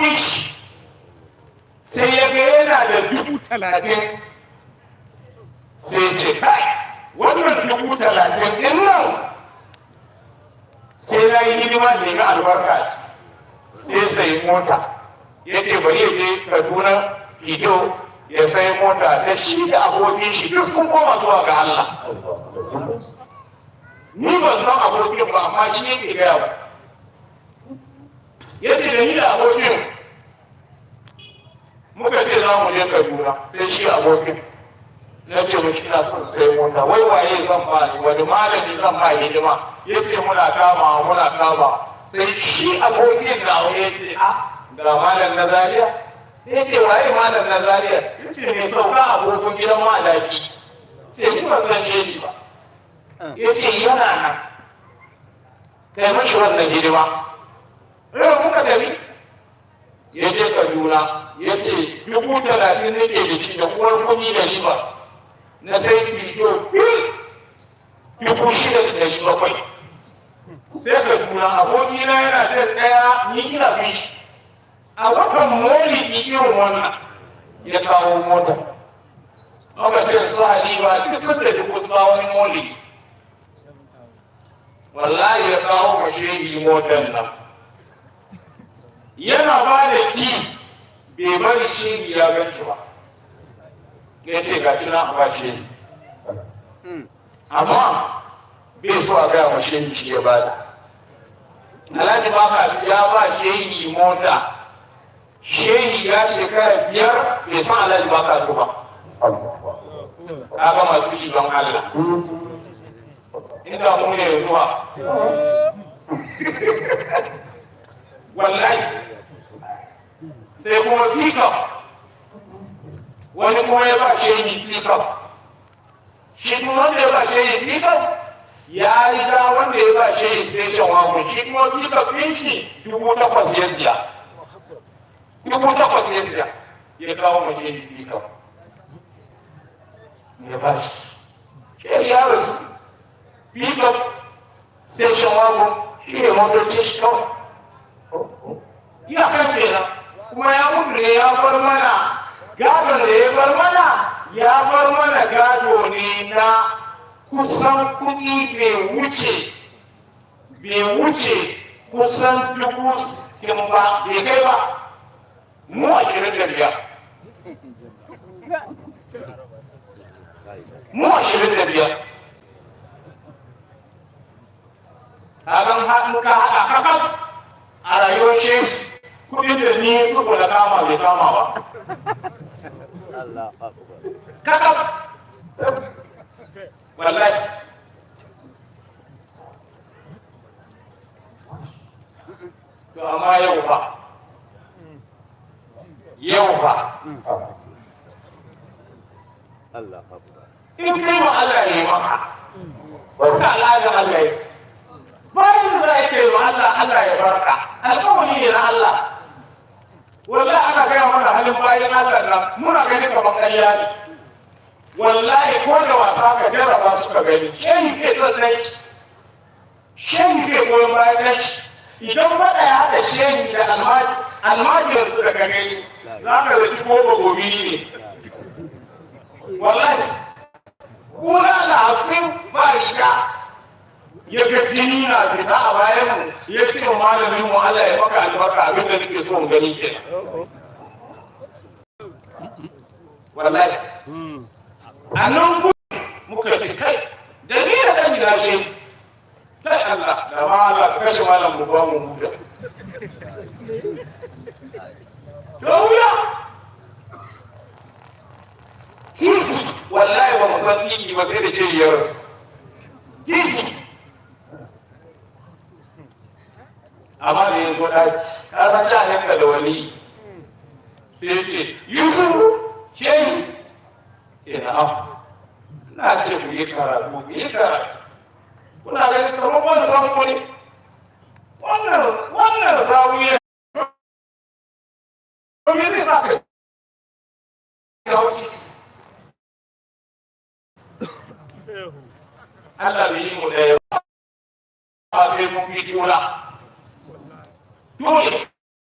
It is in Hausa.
kuɗi sai ya ga yana da 30,000 sai ce kai wannan 30,000 ɗin nan sai na yi hidima da ga albarka sai sai mota ya ce bari ya je Kaduna Kido ya sai mota da shi da abokin shi duk sun koma zuwa ga Allah. Ni ban san abokin ba amma shi yake gaya ba. Ya ce da ni da abokin muka ce za mu je Kaduna sai shi abokin na ce mu shi na son sai mota wai waye zan ba ni wani malami zan ba hidima ya ce muna kama sai shi abokin na ya ce ga malam na Zaria sai ce waye malam na Zaria ya ce mai sauka abokin gidan malaki sai ni ba san shi ba ya ce yana nan kai mashi wannan hidima rai muka tafi ya je Kaduna ya ce 30,000 nake da shi da uwar kuɗi da riba na sai fito 6,700 sai Kaduna abokina yana da ɗaya ni ina bishi a watan molidi irin wannan ya kawo mota lokacin su Halima duk sun da duk wasu wani molidi wallahi ya kawo mashehi motar nan yana ba da ki bai bari shehi ya ganci ba ya ce ga shi na ba shehi amma bai so a gaya ma shehi shi ya bada Alhaji Baka ya ba shehi mota shehi ya shekara 5 bai san Alhaji Baka ba kaga masu idon Allah inda mu ne zuwa wallahi sai kuma pickup wani kuma ya ba shehi pickup shi kuma wanda ya ba shehi pickup ya riga wanda ya ba shehi station wagon shi kuma pickup ɗin shi 8,000 ya siya 8,000 ya siya ya kawo ma shehi pickup ya ba shi shehi ya rasu pickup station wagon shi ne motocin shi kawai ya kan kenan kuma ya mutu ne ya bar mana gadon da ya bar mana gado ne na kusan kuɗi bai wuce kusan 10,000 ba bai kai ba mu 25 mu 25 haɗin haɗin ka haɗa kakaf a rayuwar shi kudin da ni suka da kama bai kama ba kakaf wallahi to amma yau ba in kai ma Allah ne maka ka al'ada Allah ya bayan da za ke ma Allah ya barka alƙawari ne na Allah wallahi ana gaya mana halin bayan Allah nan muna gani kamar ƙarya ne wallahi ko da wasa ka jarraba su ka gani shehi ke tsannan shehi ke goyon bayan shi idan faɗa ya haɗa shehi da almajiyar su daga gani za ka zaci ko ba gobe ne wallahi kuna da 50 ba riga ya ga jini na fita a bayan mu ya ce wa malamin mu Allah ya maka albarka abin da nake so mu gani kenan wallahi a nan muka ce kai da ni da ɗan gida ce kai Allah da ma Allah kashe malam mu ba mu huta to wuya wallahi ba mu san tiki ba sai da ce ya rasu tiki amma da ya zo ɗaki ka san shahinka da wani sai ce Yusuf shehi na ce ku yi karatu kuna ganin kamar wani sanko ne wannan zawiya domin zai sa kai Allah bai yi mu ɗaya ba sai mun fi juna dole